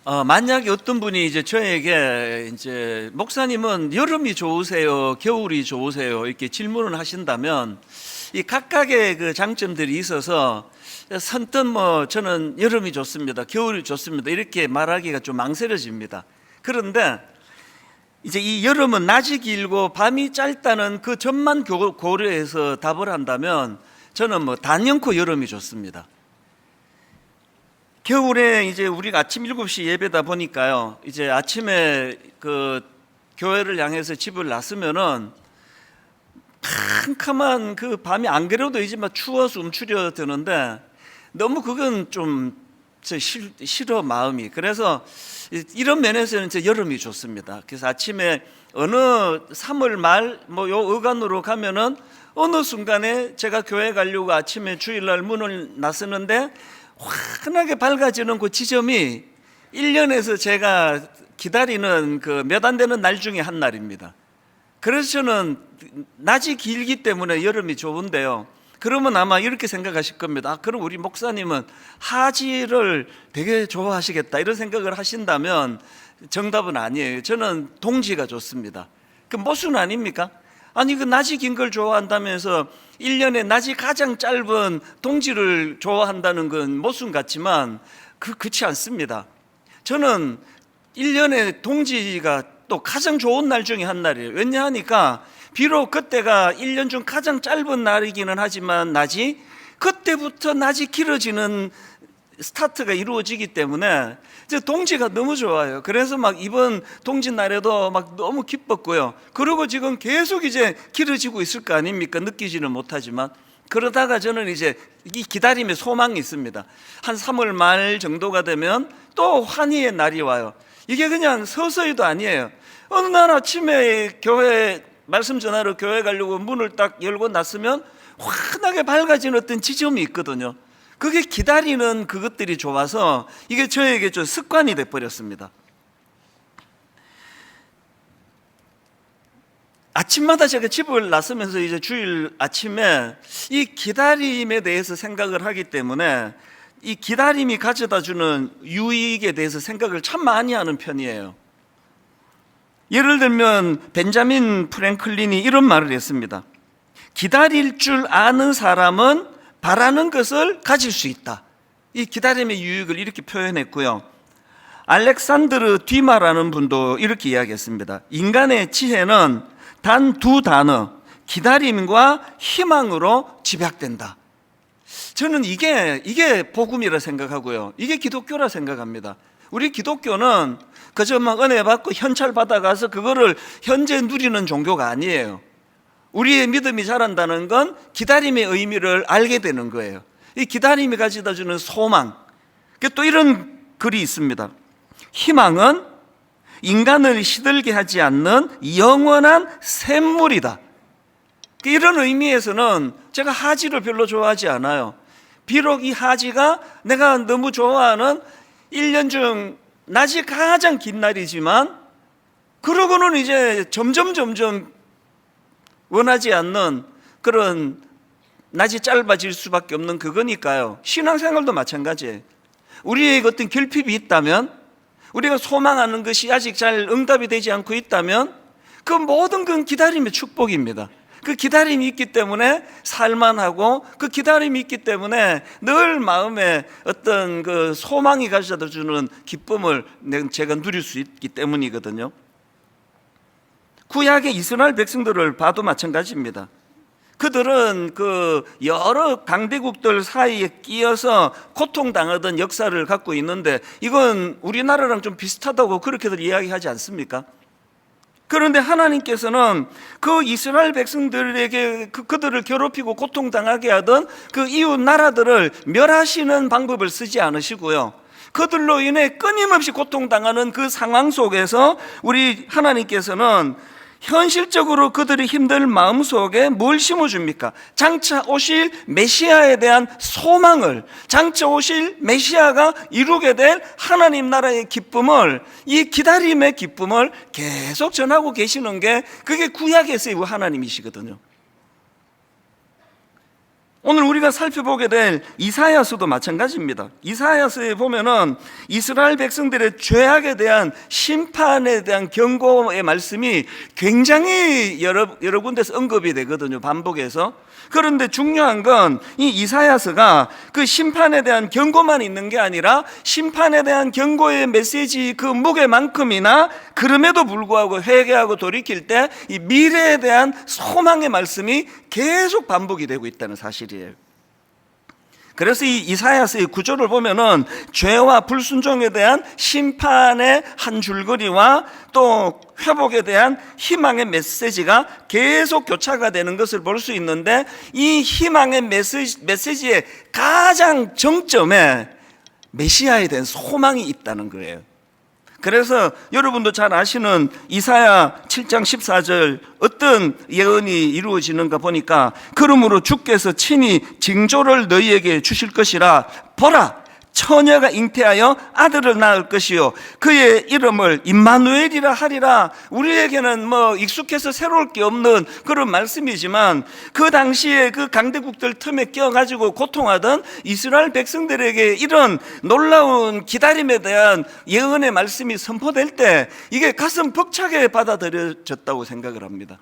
만약에 어떤 분이 이제 저에게 이제 목사님은 여름이 좋으세요, 겨울이 좋으세요 이렇게 질문을 하신다면 이 각각의 그 장점들이 있어서 선뜻 저는 여름이 좋습니다, 겨울이 좋습니다 이렇게 말하기가 좀 망설여집니다. 그런데 이제 이 여름은 낮이 길고 밤이 짧다는 그 점만 고려해서 답을 한다면 저는 단연코 여름이 좋습니다. 겨울에 이제 우리가 아침 7시 예배다 보니까요, 이제 아침에 그 교회를 향해서 집을 나서면은 캄캄한 그 밤이 안 그래도 이제 막 추워서 움츠려 드는데 너무 그건 좀 싫어 마음이. 그래서 이런 면에서는 제 여름이 좋습니다. 그래서 아침에 어느 3월 말 요 어간으로 가면은 어느 순간에 제가 교회 가려고 아침에 주일날 문을 나서는데 환하게 밝아지는 그 지점이 1년에서 제가 기다리는 그 몇 안 되는 날 중에 한 날입니다. 그래서 저는 낮이 길기 때문에 여름이 좋은데요, 그러면 아마 이렇게 생각하실 겁니다. 그럼 우리 목사님은 하지를 되게 좋아하시겠다 이런 생각을 하신다면 정답은 아니에요. 저는 동지가 좋습니다. 그 모순 아닙니까? 아니 그 낮이 긴 걸 좋아한다면서 1년에 낮이 가장 짧은 동지를 좋아한다는 건 모순 같지만 그렇지 않습니다. 저는 1년에 동지가 또 가장 좋은 날 중에 한 날이에요. 왜냐하니까 비록 그때가 1년 중 가장 짧은 날이기는 하지만 낮이 그때부터 낮이 길어지는 스타트가 이루어지기 때문에 이제 동지가 너무 좋아요. 그래서 막 이번 동지 날에도 막 너무 기뻤고요. 그리고 지금 계속 이제 길어지고 있을 거 아닙니까? 느끼지는 못하지만. 그러다가 저는 이제 이 기다림에 소망이 있습니다. 한 3월 말 정도가 되면 또 환희의 날이 와요. 이게 그냥 서서히도 아니에요. 어느 날 아침에 교회 말씀 전하러 교회 가려고 문을 딱 열고 났으면 환하게 밝아진 어떤 지점이 있거든요. 그게 기다리는 그것들이 좋아서 이게 저에게 좀 습관이 돼버렸습니다. 아침마다 제가 집을 나서면서 이제 주일 아침에 이 기다림에 대해서 생각을 하기 때문에 이 기다림이 가져다 주는 유익에 대해서 생각을 참 많이 하는 편이에요. 예를 들면 벤자민 프랭클린이 이런 말을 했습니다. 기다릴 줄 아는 사람은 바라는 것을 가질 수 있다. 이 기다림의 유익을 이렇게 표현했고요. 알렉산드르 뒤마라는 분도 이렇게 이야기했습니다. 인간의 지혜는 단 두 단어, 기다림과 희망으로 집약된다. 저는 이게 복음이라 생각하고요, 이게 기독교라 생각합니다. 우리 기독교는 그저 막 은혜 받고 현찰 받아가서 그거를 현재 누리는 종교가 아니에요. 우리의 믿음이 자란다는 건 기다림의 의미를 알게 되는 거예요. 이 기다림이 가져다 주는 소망. 또 이런 글이 있습니다. 희망은 인간을 시들게 하지 않는 영원한 샘물이다. 이런 의미에서는 제가 하지를 별로 좋아하지 않아요. 비록 이 하지가 내가 너무 좋아하는 1년 중 낮이 가장 긴 날이지만 그러고는 이제 점점 원하지 않는 그런 낮이 짧아질 수밖에 없는 그거니까요. 신앙생활도 마찬가지예요. 우리에게 어떤 결핍이 있다면, 우리가 소망하는 것이 아직 잘 응답이 되지 않고 있다면 그 모든 건 기다림의 축복입니다. 그 기다림이 있기 때문에 살만하고, 그 기다림이 있기 때문에 늘 마음에 어떤 그 소망이 가져다 주는 기쁨을 제가 누릴 수 있기 때문이거든요. 구약의 이스라엘 백성들을 봐도 마찬가지입니다. 그들은 그 여러 강대국들 사이에 끼어서 고통당하던 역사를 갖고 있는데 이건 우리나라랑 좀 비슷하다고 그렇게들 이야기하지 않습니까? 그런데 하나님께서는 그 이스라엘 백성들에게 그들을 괴롭히고 고통당하게 하던 그 이웃 나라들을 멸하시는 방법을 쓰지 않으시고요, 그들로 인해 끊임없이 고통당하는 그 상황 속에서 우리 하나님께서는 현실적으로 그들이 힘들 마음속에 뭘 심어줍니까? 장차 오실 메시아에 대한 소망을, 장차 오실 메시아가 이루게 될 하나님 나라의 기쁨을, 이 기다림의 기쁨을 계속 전하고 계시는 게 그게 구약에서의 하나님이시거든요. 오늘 우리가 살펴보게 될 이사야서도 마찬가지입니다. 이사야서에 보면은 이스라엘 백성들의 죄악에 대한 심판에 대한 경고의 말씀이 굉장히 여러 군데서 언급이 되거든요, 반복해서. 그런데 중요한 건 이 이사야서가 그 심판에 대한 경고만 있는 게 아니라 심판에 대한 경고의 메시지 그 무게만큼이나 그럼에도 불구하고 회개하고 돌이킬 때 이 미래에 대한 소망의 말씀이 계속 반복이 되고 있다는 사실이에요. 그래서 이 이사야서의 구조를 보면은 죄와 불순종에 대한 심판의 한 줄거리와 또 회복에 대한 희망의 메시지가 계속 교차가 되는 것을 볼 수 있는데, 이 희망의 메시지의 가장 정점에 메시아에 대한 소망이 있다는 거예요. 그래서 여러분도 잘 아시는 이사야 7장 14절 어떤 예언이 이루어지는가 보니까, 그러므로 주께서 친히 징조를 너희에게 주실 것이라. 보라, 처녀가 잉태하여 아들을 낳을 것이요 그의 이름을 임마누엘이라 하리라. 우리에게는 익숙해서 새로울 게 없는 그런 말씀이지만, 그 당시에 그 강대국들 틈에 껴가지고 고통하던 이스라엘 백성들에게 이런 놀라운 기다림에 대한 예언의 말씀이 선포될 때 이게 가슴 벅차게 받아들여졌다고 생각을 합니다.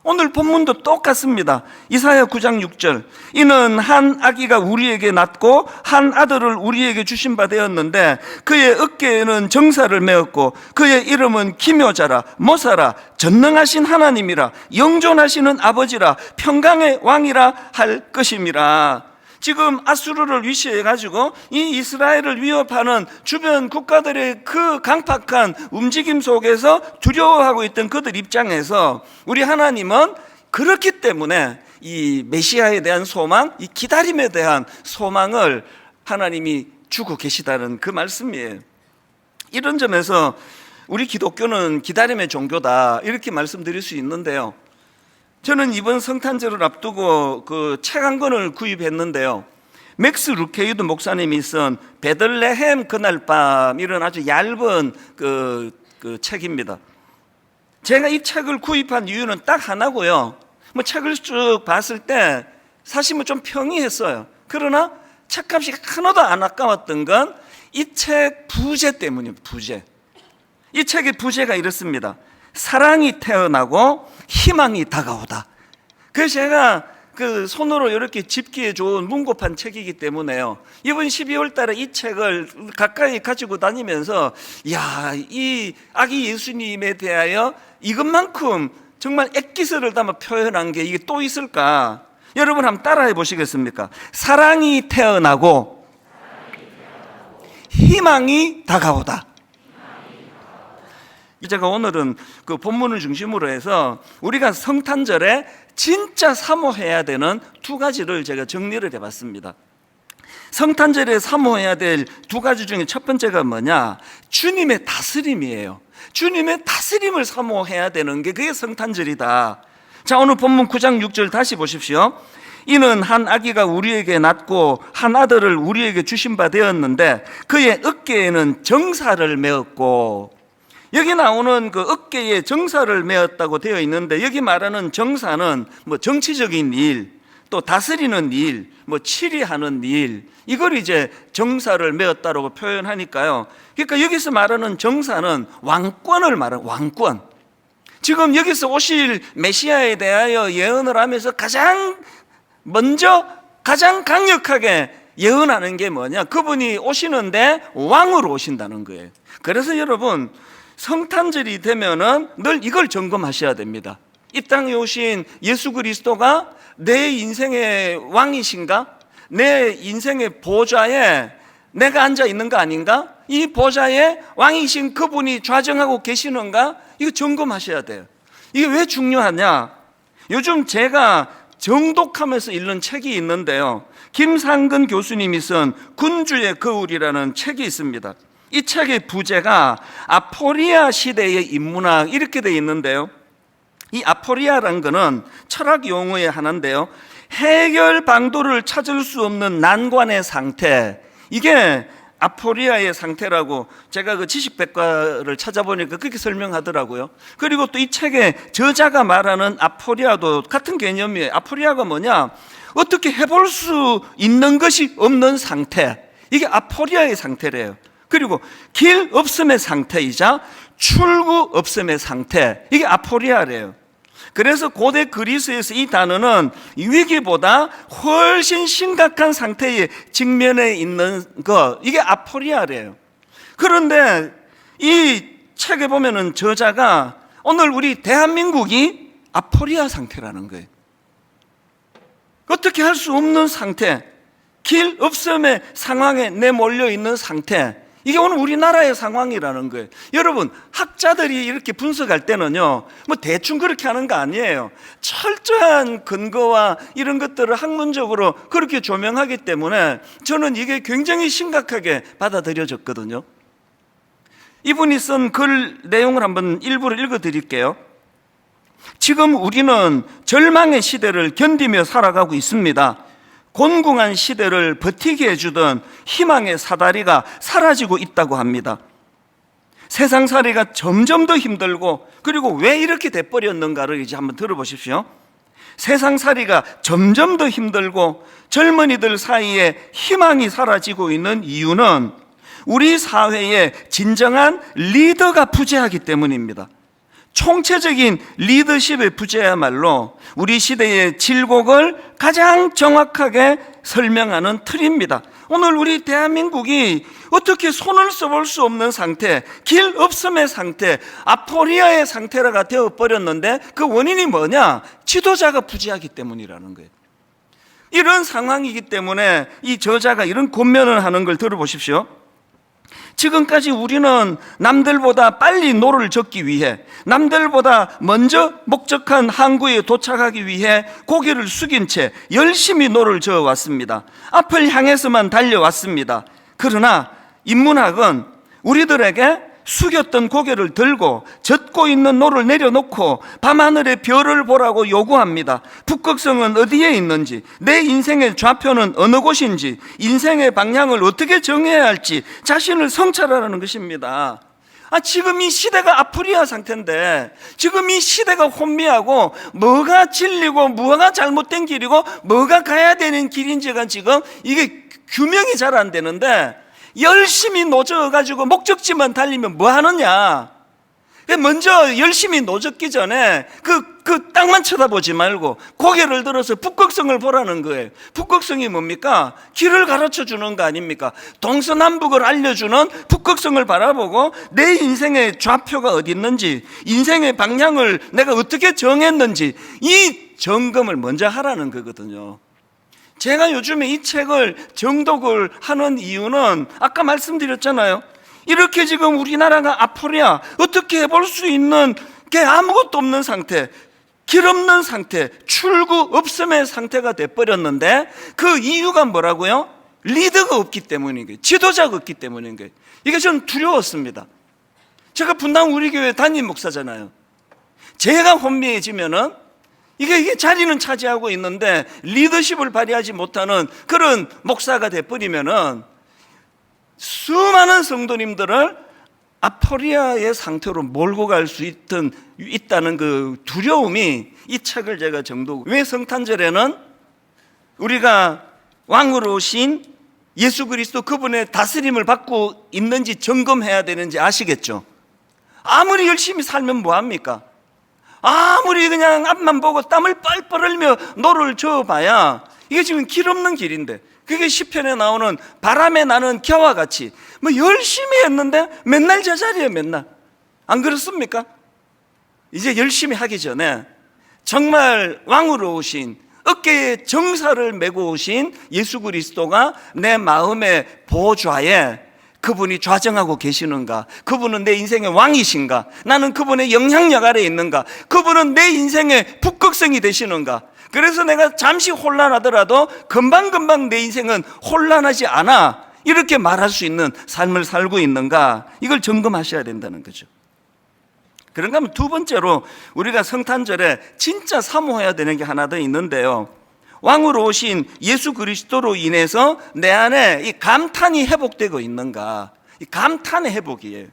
오늘 본문도 똑같습니다. 이사야 9장 6절, 이는 한 아기가 우리에게 낳고 한 아들을 우리에게 주신 바 되었는데 그의 어깨에는 정사를 메었고 그의 이름은 기묘자라, 모사라, 전능하신 하나님이라, 영존하시는 아버지라, 평강의 왕이라 할 것임이라. 지금 아수르를 위시해 가지고 이 이스라엘을 위협하는 주변 국가들의 그 강팍한 움직임 속에서 두려워하고 있던 그들 입장에서 우리 하나님은 그렇기 때문에 이 메시아에 대한 소망, 이 기다림에 대한 소망을 하나님이 주고 계시다는 그 말씀이에요. 이런 점에서 우리 기독교는 기다림의 종교다, 이렇게 말씀드릴 수 있는데요. 저는 이번 성탄절을 앞두고 그 책 한 권을 구입했는데요. 맥스 루케이드 목사님이 쓴 베들레헴 그날 밤, 이런 아주 얇은 그 책입니다. 제가 이 책을 구입한 이유는 딱 하나고요. 책을 쭉 봤을 때 사실 좀 평이했어요. 그러나 책값이 하나도 안 아까웠던 건 이 책 부제 때문입니다. 부제. 이 책의 부제가 이렇습니다. 사랑이 태어나고 희망이 다가오다. 그래서 제가 그 손으로 이렇게 집기에 좋은 문고판 책이기 때문에요, 이번 12월 달에 이 책을 가까이 가지고 다니면서 이 아기 예수님에 대하여 이것만큼 정말 액기스를 담아 표현한 게 이게 또 있을까? 여러분 한번 따라해 보시겠습니까? 사랑이 태어나고 희망이 다가오다. 제가 오늘은 그 본문을 중심으로 해서 우리가 성탄절에 진짜 사모해야 되는 두 가지를 제가 정리를 해봤습니다. 성탄절에 사모해야 될 두 가지 중에 첫 번째가 뭐냐? 주님의 다스림이에요. 주님의 다스림을 사모해야 되는 게 그게 성탄절이다. 자, 오늘 본문 9장 6절 다시 보십시오. 이는 한 아기가 우리에게 낳고 한 아들을 우리에게 주신 바 되었는데 그의 어깨에는 정사를 메었고, 여기 나오는 그 어깨에 정사를 메었다고 되어 있는데, 여기 말하는 정사는 정치적인 일, 또 다스리는 일, 치리하는 일, 이걸 이제 정사를 메었다라고 표현하니까요. 그러니까 여기서 말하는 정사는 왕권을 말하는 왕권. 지금 여기서 오실 메시아에 대하여 예언을 하면서 가장 먼저 가장 강력하게 예언하는 게 뭐냐? 그분이 오시는데 왕으로 오신다는 거예요. 그래서 여러분, 성탄절이 되면은 늘 이걸 점검하셔야 됩니다. 이 땅에 오신 예수 그리스도가 내 인생의 왕이신가? 내 인생의 보좌에 내가 앉아 있는 거 아닌가? 이 보좌에 왕이신 그분이 좌정하고 계시는가? 이거 점검하셔야 돼요. 이게 왜 중요하냐? 요즘 제가 정독하면서 읽는 책이 있는데요, 김상근 교수님이 쓴 군주의 거울이라는 책이 있습니다. 이 책의 부제가 아포리아 시대의 인문학, 이렇게 되어 있는데요, 이 아포리아라는 것은 철학 용어의 하나인데요, 해결 방도를 찾을 수 없는 난관의 상태, 이게 아포리아의 상태라고 제가 그 지식백과를 찾아보니까 그렇게 설명하더라고요. 그리고 또 이 책의 저자가 말하는 아포리아도 같은 개념이에요. 아포리아가 뭐냐? 어떻게 해볼 수 있는 것이 없는 상태, 이게 아포리아의 상태래요. 그리고 길 없음의 상태이자 출구 없음의 상태, 이게 아포리아래요. 그래서 고대 그리스에서 이 단어는 위기보다 훨씬 심각한 상태에 직면해 있는 것, 이게 아포리아래요. 그런데 이 책에 보면은 저자가 오늘 우리 대한민국이 아포리아 상태라는 거예요. 어떻게 할 수 없는 상태, 길 없음의 상황에 내몰려 있는 상태, 이게 오늘 우리나라의 상황이라는 거예요. 여러분, 학자들이 이렇게 분석할 때는요, 뭐 대충 그렇게 하는 거 아니에요. 철저한 근거와 이런 것들을 학문적으로 그렇게 조명하기 때문에 저는 이게 굉장히 심각하게 받아들여졌거든요. 이분이 쓴 글 내용을 한번 일부를 읽어드릴게요. 지금 우리는 절망의 시대를 견디며 살아가고 있습니다. 곤궁한 시대를 버티게 해주던 희망의 사다리가 사라지고 있다고 합니다. 세상살이가 점점 더 힘들고, 그리고 왜 이렇게 돼버렸는가를 이제 한번 들어보십시오. 세상살이가 점점 더 힘들고 젊은이들 사이에 희망이 사라지고 있는 이유는 우리 사회에 진정한 리더가 부재하기 때문입니다. 총체적인 리더십의 부재야말로 우리 시대의 질곡을 가장 정확하게 설명하는 틀입니다. 오늘 우리 대한민국이 어떻게 손을 써볼 수 없는 상태, 길 없음의 상태, 아포리아의 상태가 되어버렸는데 그 원인이 뭐냐? 지도자가 부재하기 때문이라는 거예요. 이런 상황이기 때문에 이 저자가 이런 권면을 하는 걸 들어보십시오. 지금까지 우리는 남들보다 빨리 노를 젓기 위해, 남들보다 먼저 목적한 항구에 도착하기 위해 고개를 숙인 채 열심히 노를 저어왔습니다. 앞을 향해서만 달려왔습니다. 그러나 인문학은 우리들에게 숙였던 고개를 들고 젓고 있는 노를 내려놓고 밤하늘의 별을 보라고 요구합니다. 북극성은 어디에 있는지, 내 인생의 좌표는 어느 곳인지, 인생의 방향을 어떻게 정해야 할지 자신을 성찰하라는 것입니다. 지금 이 시대가 아프리아 상태인데, 지금 이 시대가 혼미하고 뭐가 진리고 뭐가 잘못된 길이고 뭐가 가야 되는 길인지가 지금 이게 규명이 잘 안 되는데, 열심히 노져가지고 목적지만 달리면 뭐 하느냐? 먼저 열심히 노젓기 전에 그 땅만 쳐다보지 말고 고개를 들어서 북극성을 보라는 거예요. 북극성이 뭡니까? 길을 가르쳐 주는 거 아닙니까? 동서남북을 알려주는 북극성을 바라보고 내 인생의 좌표가 어디 있는지, 인생의 방향을 내가 어떻게 정했는지 이 점검을 먼저 하라는 거거든요. 제가 요즘에 이 책을 정독을 하는 이유는 아까 말씀드렸잖아요. 이렇게 지금 우리나라가 아포리아, 어떻게 해볼 수 있는 게 아무것도 없는 상태, 길 없는 상태, 출구 없음의 상태가 돼버렸는데 그 이유가 뭐라고요? 리더가 없기 때문인 거예요. 지도자가 없기 때문인 거예요. 이게 저는 두려웠습니다. 제가 분당 우리 교회 담임 목사잖아요. 제가 혼미해지면은 이게 자리는 차지하고 있는데 리더십을 발휘하지 못하는 그런 목사가 돼버리면은 수많은 성도님들을 아포리아의 상태로 몰고 갈 수 있다는 그 두려움이 이 책을 제가 정독. 왜 성탄절에는 우리가 왕으로 오신 예수 그리스도 그분의 다스림을 받고 있는지 점검해야 되는지 아시겠죠? 아무리 열심히 살면 뭐합니까? 아무리 그냥 앞만 보고 땀을 뻘뻘 흘며 노를 저어봐야 이게 지금 길 없는 길인데, 그게 시편에 나오는 바람에 나는 겨와 같이 뭐 열심히 했는데 맨날 제자리에 맨날. 안 그렇습니까? 이제 열심히 하기 전에 정말 왕으로 오신, 어깨에 정사를 메고 오신 예수 그리스도가 내 마음의 보좌에 그분이 좌정하고 계시는가? 그분은 내 인생의 왕이신가? 나는 그분의 영향력 아래에 있는가? 그분은 내 인생의 북극성이 되시는가? 그래서 내가 잠시 혼란하더라도 금방금방 내 인생은 혼란하지 않아, 이렇게 말할 수 있는 삶을 살고 있는가? 이걸 점검하셔야 된다는 거죠. 그런가 하면 두 번째로 우리가 성탄절에 진짜 사모해야 되는 게 하나 더 있는데요. 왕으로 오신 예수 그리스도로 인해서 내 안에 이 감탄이 회복되고 있는가? 이 감탄의 회복이에요.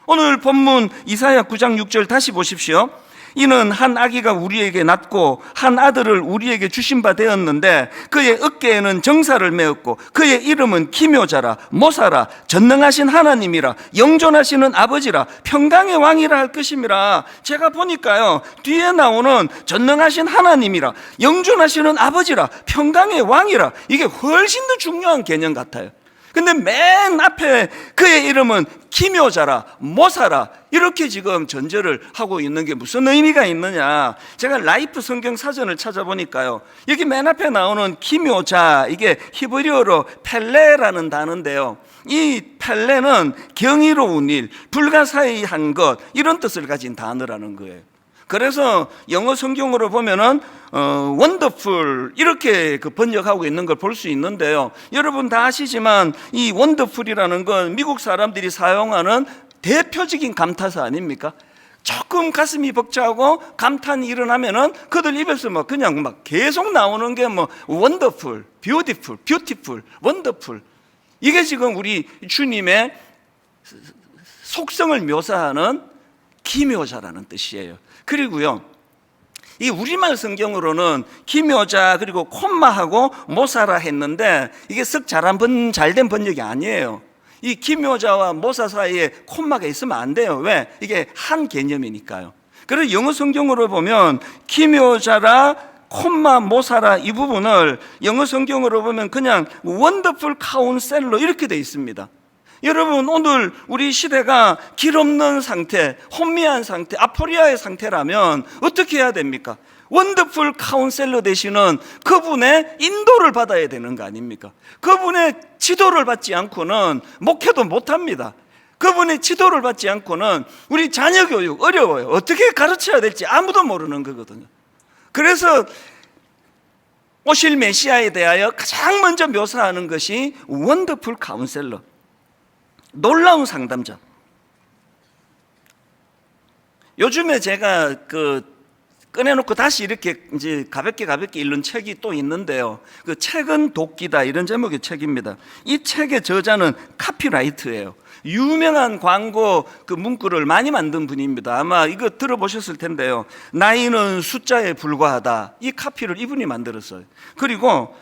오늘 본문 이사야 9장 6절 다시 보십시오. 이는 한 아기가 우리에게 낳고 한 아들을 우리에게 주신 바 되었는데 그의 어깨에는 정사를 메었고 그의 이름은 기묘자라 모사라 전능하신 하나님이라 영존하시는 아버지라 평강의 왕이라 할 것임이라. 제가 보니까요, 뒤에 나오는 전능하신 하나님이라 영존하시는 아버지라 평강의 왕이라, 이게 훨씬 더 중요한 개념 같아요. 근데 맨 앞에 그의 이름은 기묘자라 모사라 이렇게 지금 전제를 하고 있는 게 무슨 의미가 있느냐? 제가 라이프 성경 사전을 찾아보니까요, 여기 맨 앞에 나오는 기묘자, 이게 히브리어로 펠레라는 단어인데요, 이 펠레는 경이로운 일, 불가사의한 것, 이런 뜻을 가진 단어라는 거예요. 그래서 영어 성경으로 보면은 원더풀 이렇게 번역하고 있는 걸 볼 수 있는데요, 여러분 다 아시지만 이 원더풀이라는 건 미국 사람들이 사용하는 대표적인 감탄사 아닙니까? 조금 가슴이 벅차고 감탄이 일어나면은 그들 입에서 그냥 계속 나오는 게 원더풀, 뷰티풀, 원더풀. 이게 지금 우리 주님의 속성을 묘사하는 기묘자라는 뜻이에요. 그리고요, 이 우리말 성경으로는 기묘자 그리고 콤마하고 모사라 했는데 이게 썩 잘된 번역이 아니에요. 이 기묘자와 모사 사이에 콤마가 있으면 안 돼요. 왜? 이게 한 개념이니까요. 그래서 영어 성경으로 보면 기묘자라 콤마 모사라 이 부분을 영어 성경으로 보면 그냥 원더풀 카운셀러 이렇게 돼 있습니다. 여러분, 오늘 우리 시대가 길 없는 상태, 혼미한 상태, 아포리아의 상태라면 어떻게 해야 됩니까? 원더풀 카운셀러 되시는 그분의 인도를 받아야 되는 거 아닙니까? 그분의 지도를 받지 않고는 목회도 못합니다. 그분의 지도를 받지 않고는 우리 자녀 교육 어려워요. 어떻게 가르쳐야 될지 아무도 모르는 거거든요. 그래서 오실 메시아에 대하여 가장 먼저 묘사하는 것이 원더풀 카운셀러, 놀라운 상담자. 요즘에 제가 꺼내놓고 다시 이렇게 이제 가볍게 읽는 책이 또 있는데요, 그 책은 도끼다 이런 제목의 책입니다. 이 책의 저자는 카피라이트예요. 유명한 광고 문구를 많이 만든 분입니다. 아마 이거 들어보셨을 텐데요, 나이는 숫자에 불과하다, 이 카피를 이분이 만들었어요. 그리고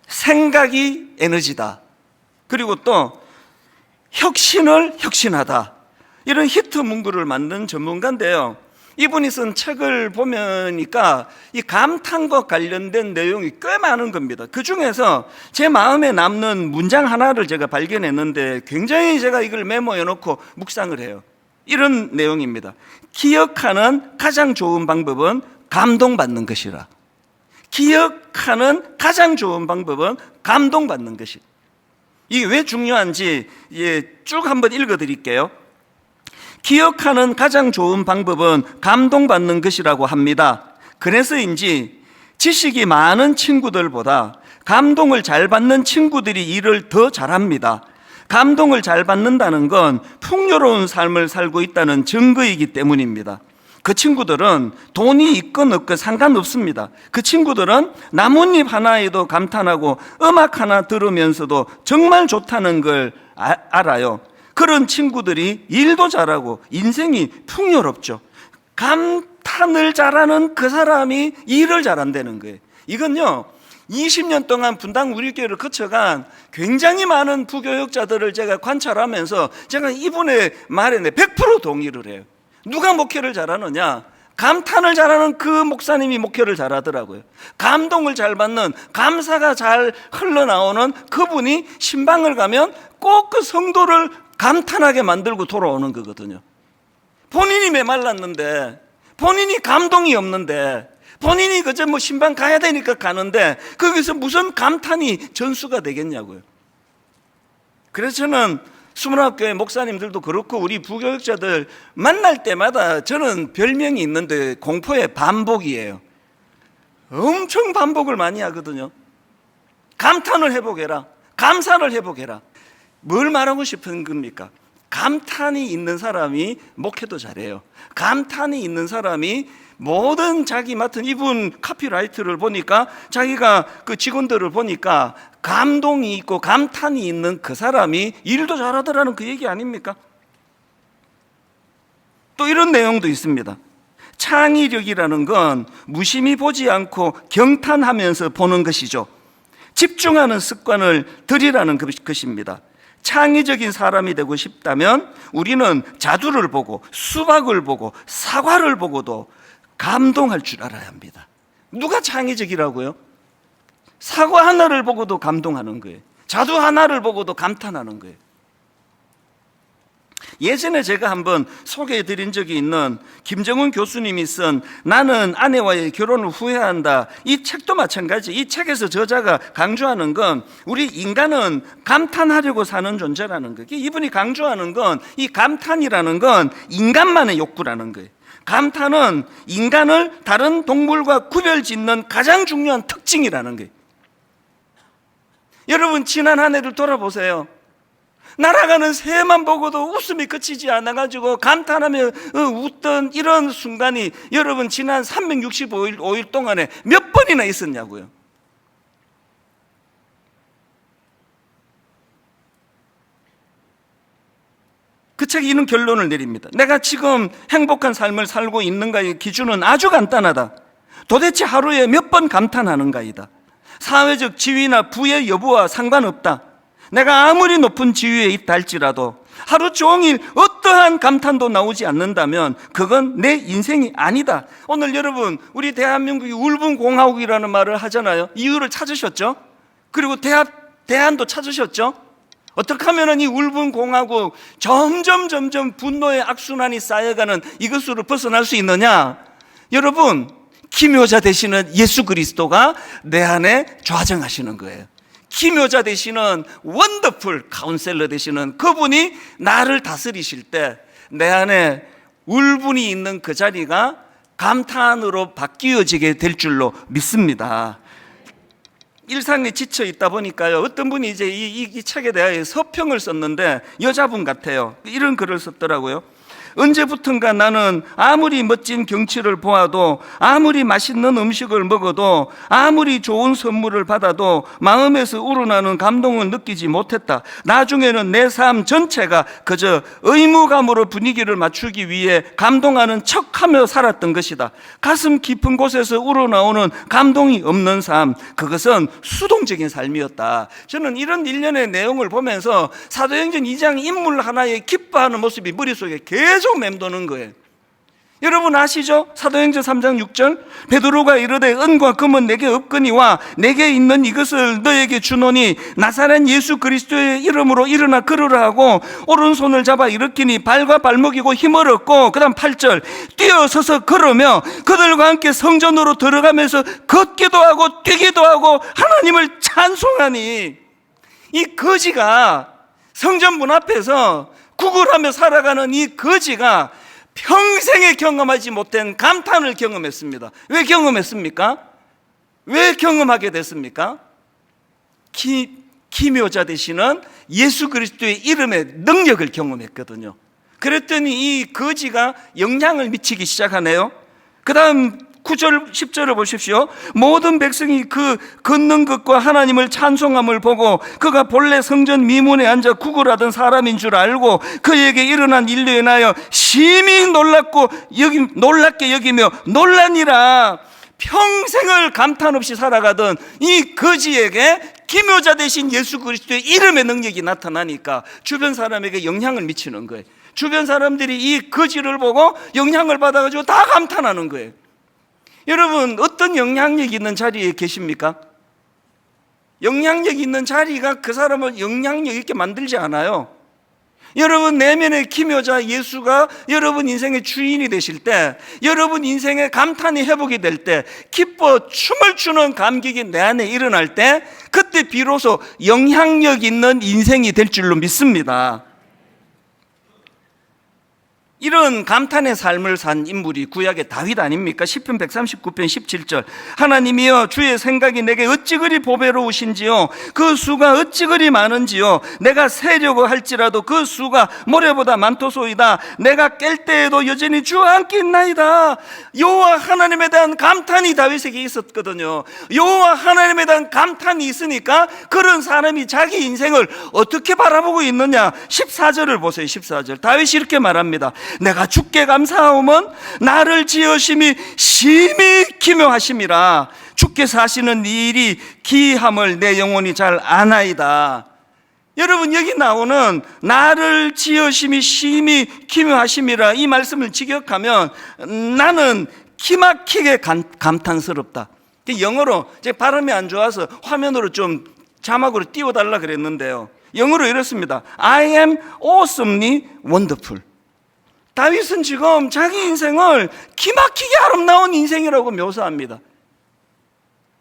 생각이 에너지다, 그리고 또 혁신을 혁신하다, 이런 히트 문구를 만든 전문가인데요, 이분이 쓴 책을 보니까 이 감탄과 관련된 내용이 꽤 많은 겁니다. 그 중에서 제 마음에 남는 문장 하나를 제가 발견했는데 굉장히 제가 이걸 메모해 놓고 묵상을 해요. 이런 내용입니다. 기억하는 가장 좋은 방법은 감동받는 것이라. 기억하는 가장 좋은 방법은 감동받는 것이라. 이게 왜 중요한지 쭉 한번 읽어드릴게요. 기억하는 가장 좋은 방법은 감동받는 것이라고 합니다. 그래서인지 지식이 많은 친구들보다 감동을 잘 받는 친구들이 일을 더 잘합니다. 감동을 잘 받는다는 건 풍요로운 삶을 살고 있다는 증거이기 때문입니다. 그 친구들은 돈이 있건 없건 상관없습니다. 그 친구들은 나뭇잎 하나에도 감탄하고 음악 하나 들으면서도 정말 좋다는 걸 알아요. 그런 친구들이 일도 잘하고 인생이 풍요롭죠. 감탄을 잘하는 그 사람이 일을 잘한다는 거예요. 이건요, 20년 동안 분당 우리 교회를 거쳐간 굉장히 많은 부교육자들을 제가 관찰하면서 제가 이분의 말에 100% 동의를 해요. 누가 목회를 잘하느냐? 감탄을 잘하는 그 목사님이 목회를 잘하더라고요. 감동을 잘 받는, 감사가 잘 흘러나오는 그분이 신방을 가면 꼭 그 성도를 감탄하게 만들고 돌아오는 거거든요. 본인이 메말랐는데, 본인이 감동이 없는데, 본인이 그저 신방 가야 되니까 가는데 거기서 무슨 감탄이 전수가 되겠냐고요. 그래서 저는 수문학교의 목사님들도 그렇고 우리 부교육자들 만날 때마다 저는 별명이 있는데 공포의 반복이에요. 엄청 반복을 많이 하거든요. 감탄을 회복해라, 감사를 회복해라. 뭘 말하고 싶은 겁니까? 감탄이 있는 사람이 목회도 잘해요. 감탄이 있는 사람이 모든 자기 맡은 이분 카피라이트를 보니까 자기가 그 직원들을 보니까 감동이 있고 감탄이 있는 그 사람이 일도 잘하더라는 그 얘기 아닙니까? 또 이런 내용도 있습니다. 창의력이라는 건 무심히 보지 않고 경탄하면서 보는 것이죠. 집중하는 습관을 들이라는 것입니다. 창의적인 사람이 되고 싶다면 우리는 자두를 보고 수박을 보고 사과를 보고도 감동할 줄 알아야 합니다. 누가 창의적이라고요? 사과 하나를 보고도 감동하는 거예요. 자두 하나를 보고도 감탄하는 거예요. 예전에 제가 한번 소개해 드린 적이 있는 김정은 교수님이 쓴 나는 아내와의 결혼을 후회한다, 이 책도 마찬가지. 이 책에서 저자가 강조하는 건 우리 인간은 감탄하려고 사는 존재라는 거예요. 이분이 강조하는 건 이 감탄이라는 건 인간만의 욕구라는 거예요. 감탄은 인간을 다른 동물과 구별짓는 가장 중요한 특징이라는 거예요. 여러분, 지난 한 해를 돌아보세요. 날아가는 새만 보고도 웃음이 그치지 않아가지고 감탄하며 웃던 이런 순간이 여러분 지난 365일 동안에 몇 번이나 있었냐고요. 그 책이 이런 결론을 내립니다. 내가 지금 행복한 삶을 살고 있는가의 기준은 아주 간단하다. 도대체 하루에 몇 번 감탄하는가이다. 사회적 지위나 부의 여부와 상관없다. 내가 아무리 높은 지위에 있다 할지라도 하루 종일 어떠한 감탄도 나오지 않는다면 그건 내 인생이 아니다. 오늘 여러분, 우리 대한민국이 울분공화국이라는 말을 하잖아요. 이유를 찾으셨죠? 그리고 대안도 찾으셨죠? 어떻게 하면 이 울분공화국 점점 분노의 악순환이 쌓여가는 이것으로 벗어날 수 있느냐? 여러분, 기묘자 되시는 예수 그리스도가 내 안에 좌정하시는 거예요. 기묘자 되시는 원더풀 카운셀러 되시는 그분이 나를 다스리실 때 내 안에 울분이 있는 그 자리가 감탄으로 바뀌어지게 될 줄로 믿습니다. 일상에 지쳐 있다 보니까요, 어떤 분이 이제 이 책에 대하여 서평을 썼는데 여자분 같아요. 이런 글을 썼더라고요. 언제부턴가 나는 아무리 멋진 경치를 보아도, 아무리 맛있는 음식을 먹어도, 아무리 좋은 선물을 받아도 마음에서 우러나는 감동을 느끼지 못했다. 나중에는 내 삶 전체가 그저 의무감으로 분위기를 맞추기 위해 감동하는 척하며 살았던 것이다. 가슴 깊은 곳에서 우러나오는 감동이 없는 삶, 그것은 수동적인 삶이었다. 저는 이런 일련의 내용을 보면서 사도행전 2장 인물 하나에 기뻐하는 모습이 머릿속에 계속 맴도는 거예요. 여러분 아시죠? 사도행전 3장 6절 베드로가 이르되 은과 금은 내게 없거니와 내게 있는 이것을 너에게 주노니 나사렛 예수 그리스도의 이름으로 일어나 걸으라 하고 오른손을 잡아 일으키니 발과 발목이고 힘을 얻고, 그 다음 8절 뛰어서서 걸으며 그들과 함께 성전으로 들어가면서 걷기도 하고 뛰기도 하고 하나님을 찬송하니, 이 거지가 성전 문 앞에서 구걸하며 살아가는 이 거지가 평생에 경험하지 못한 감탄을 경험했습니다. 왜 경험했습니까? 왜 경험하게 됐습니까? 기묘자 되시는 예수 그리스도의 이름의 능력을 경험했거든요. 그랬더니 이 거지가 영향을 미치기 시작하네요. 그 다음 9절 10절을 보십시오. 모든 백성이 그 걷는 것과 하나님을 찬송함을 보고 그가 본래 성전 미문에 앉아 구걸하던 사람인 줄 알고 그에게 일어난 일로 인하여 심히 놀랍게 여기며 놀라니라. 평생을 감탄 없이 살아가던 이 거지에게 기묘자 되신 예수 그리스도의 이름의 능력이 나타나니까 주변 사람에게 영향을 미치는 거예요. 주변 사람들이 이 거지를 보고 영향을 받아가지고 다 감탄하는 거예요. 여러분, 어떤 영향력 있는 자리에 계십니까? 영향력 있는 자리가 그 사람을 영향력 있게 만들지 않아요. 여러분 내면의 기묘자 예수가 여러분 인생의 주인이 되실 때, 여러분 인생의 감탄이 회복이 될 때, 기뻐 춤을 추는 감격이 내 안에 일어날 때, 그때 비로소 영향력 있는 인생이 될 줄로 믿습니다. 이런 감탄의 삶을 산 인물이 구약의 다윗 아닙니까? 시편 139편 17절 하나님이여 주의 생각이 내게 어찌 그리 보배로우신지요 그 수가 어찌 그리 많은지요 내가 세려고 할지라도 그 수가 모래보다 많도소이다 내가 깰 때에도 여전히 주 함께 있나이다. 여호와 하나님에 대한 감탄이 다윗에게 있었거든요. 여호와 하나님에 대한 감탄이 있으니까 그런 사람이 자기 인생을 어떻게 바라보고 있느냐. 14절을 보세요. 14절 다윗이 이렇게 말합니다. 내가 주께 감사하오면 나를 지으심이 심히 기묘하심이라. 주께서 하시는 일이 기이함을 내 영혼이 잘 아나이다. 여러분 여기 나오는 나를 지으심이 심히 기묘하심이라 이 말씀을 직역하면 나는 기막히게 감탄스럽다. 영어로 제 발음이 안 좋아서 화면으로 좀 자막으로 띄워달라 그랬는데요. 영어로 이렇습니다. I am awesomely wonderful. 다윗은 지금 자기 인생을 기막히게 아름다운 인생이라고 묘사합니다.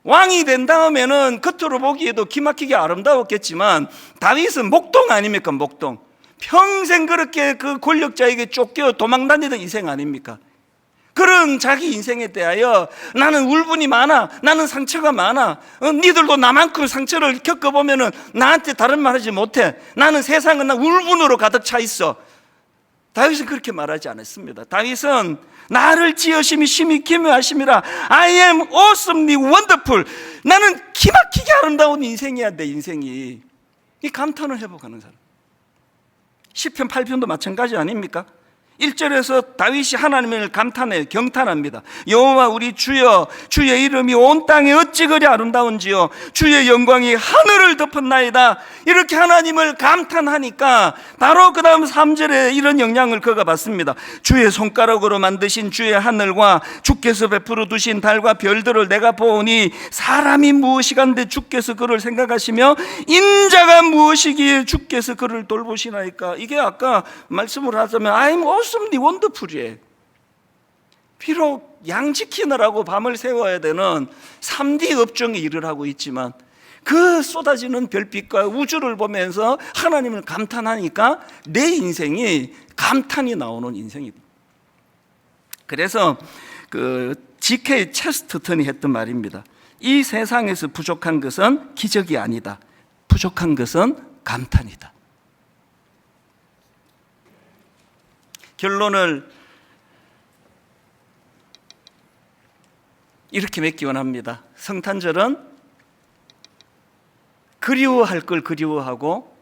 왕이 된 다음에는 겉으로 보기에도 기막히게 아름다웠겠지만 다윗은 목동 아닙니까? 목동. 평생 그렇게 그 권력자에게 쫓겨 도망다니던 인생 아닙니까? 그런 자기 인생에 대하여 나는 울분이 많아, 나는 상처가 많아, 니들도 나만큼 상처를 겪어보면 나한테 다른 말 하지 못해, 나는 세상은 나 울분으로 가득 차 있어. 다윗은 그렇게 말하지 않았습니다. 다윗은 나를 지으심이 심히 기묘하심이라. I am awesomely wonderful. 나는 기막히게 아름다운 인생이야. 내 인생이. 이 감탄을 회복하는 사람. 시편 8편도 마찬가지 아닙니까? 1절에서 다윗이 하나님을 감탄해요. 경탄합니다. 여호와 우리 주여 주의 이름이 온 땅에 어찌 그리 아름다운지요 주의 영광이 하늘을 덮었나이다. 이렇게 하나님을 감탄하니까 바로 그 다음 3절에 이런 영향을 그가 받습니다. 주의 손가락으로 만드신 주의 하늘과 주께서 베풀어 두신 달과 별들을 내가 보오니 사람이 무엇이간데 주께서 그를 생각하시며 인자가 무엇이기에 주께서 그를 돌보시나이까. 이게 아까 말씀을 하자면 I'm awesomely wonderful이에요. 비록 양 지키느라고 밤을 새워야 되는 3D 업종에 일을 하고 있지만 그 쏟아지는 별빛과 우주를 보면서 하나님을 감탄하니까 내 인생이 감탄이 나오는 인생이다. 그래서 그 G.K. 체스터턴이 했던 말입니다. 이 세상에서 부족한 것은 기적이 아니다. 부족한 것은 감탄이다. 결론을 이렇게 맺기 원합니다. 성탄절은 그리워할 걸 그리워하고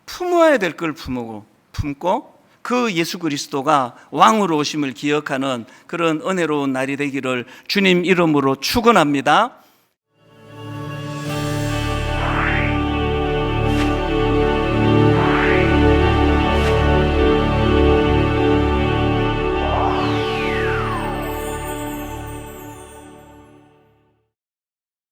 품어야 될 걸 품고 그 예수 그리스도가 왕으로 오심을 기억하는 그런 은혜로운 날이 되기를 주님 이름으로 축원합니다.